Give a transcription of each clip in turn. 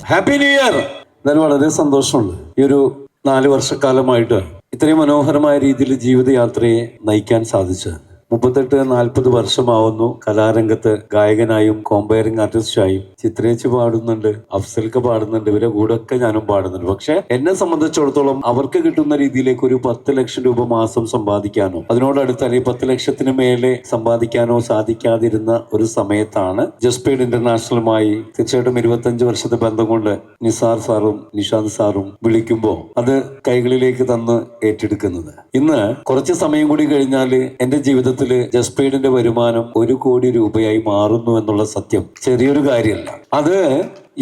Happy new year. എന്നാലും വളരെ സന്തോഷമുണ്ട് ഈ ഒരു 4 വർഷക്കാലമായിട്ട് ഇത്രയും മനോഹരമായ രീതിയിൽ ജീവിതയാത്രയെ നയിക്കാൻ സാധിച്ചു. 38-40 വർഷമാവുന്നു കലാരംഗത്ത് ഗായകനായും കോമ്പയറിംഗ് ആർട്ടിസ്റ്റായും. ചിത്രേച്ച് പാടുന്നുണ്ട്, അഫ്സൽക്ക് പാടുന്നുണ്ട്, ഇവരെ കൂടെ ഒക്കെ ഞാനും പാടുന്നുണ്ട്. പക്ഷെ എന്നെ സംബന്ധിച്ചിടത്തോളം അവർക്ക് കിട്ടുന്ന രീതിയിലേക്ക് ഒരു 10 ലക്ഷം രൂപ മാസം സമ്പാദിക്കാനോ അതിനോടടുത്ത് അല്ലെങ്കിൽ 10 ലക്ഷത്തിന് മേലെ സമ്പാദിക്കാനോ സാധിക്കാതിരുന്ന ഒരു സമയത്താണ് ജസ്പീഡ് ഇന്റർനാഷണലുമായി തീർച്ചയായിട്ടും 25 വർഷത്തെ ബന്ധം കൊണ്ട് നിസാർ സാറും നിഷാന്ത് സാറും വിളിക്കുമ്പോൾ അത് കൈകളിലേക്ക് തന്ന് ഏറ്റെടുക്കുന്നത്. ഇന്ന് കുറച്ച് സമയം കൂടി കഴിഞ്ഞാൽ എന്റെ ജീവിതത്തിൽ ജസ്പീഡിന്റെ വരുമാനം 1 കോടി രൂപയായി മാറുന്നു എന്നുള്ള സത്യം ചെറിയൊരു കാര്യമല്ല. അത്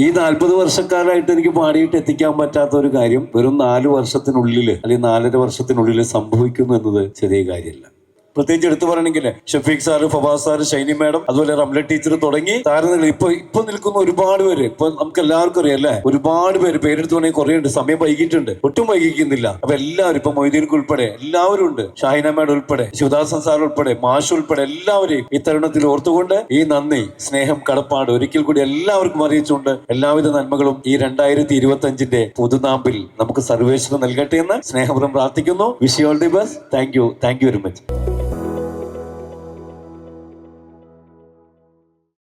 ഈ 40 വർഷക്കാലമായിട്ട് എനിക്ക് പാടിയിട്ട് എത്തിക്കാൻ പറ്റാത്ത ഒരു കാര്യം വെറും 4 വർഷത്തിനുള്ളിൽ അല്ലെങ്കിൽ 4.5 വർഷത്തിനുള്ളിൽ സംഭവിക്കുന്നു എന്നത് ചെറിയ കാര്യമല്ല. പ്രത്യേകിച്ച് എടുത്തു പറയണമെങ്കിൽ Shafeeq sir, Fawaz sir, Shiny madam, അതുപോലെ റംല ടീച്ചർ തുടങ്ങി താരങ്ങൾ ഇപ്പൊ നിൽക്കുന്ന ഒരുപാട് പേര്. ഇപ്പൊ നമുക്ക് എല്ലാവർക്കും അറിയാം അല്ലെ, ഒരുപാട് പേര് പേരെടുത്ത് വേണമെങ്കിൽ കുറെ ഉണ്ട്. സമയം വൈകിട്ടുണ്ട്, ഒട്ടും വൈകിക്കുന്നില്ല. അപ്പൊ എല്ലാവരും ഇപ്പൊ മൊയ്തീൻക്ക് ഉൾപ്പെടെ എല്ലാവരും ഉണ്ട്, ഷാഹിന മാഡം ഉൾപ്പെടെ, ശിവദാസൻ സാർ ഉൾപ്പെടെ, മാഷ് ഉൾപ്പെടെ എല്ലാവരെയും ഈ തരുണത്തിൽ ഓർത്തുകൊണ്ട് ഈ നന്ദി, സ്നേഹം, കടപ്പാട് ഒരിക്കൽ കൂടി എല്ലാവർക്കും അറിയിച്ചുകൊണ്ട് എല്ലാവിധ നന്മകളും ഈ 2025 പുതുനാമ്പിൽ നമുക്ക് സർവേശ്വരൻ നൽകട്ടെ എന്ന് സ്നേഹപൂർവ്വം പ്രാർത്ഥിക്കുന്നു. Wish you all the best. Thank you very much.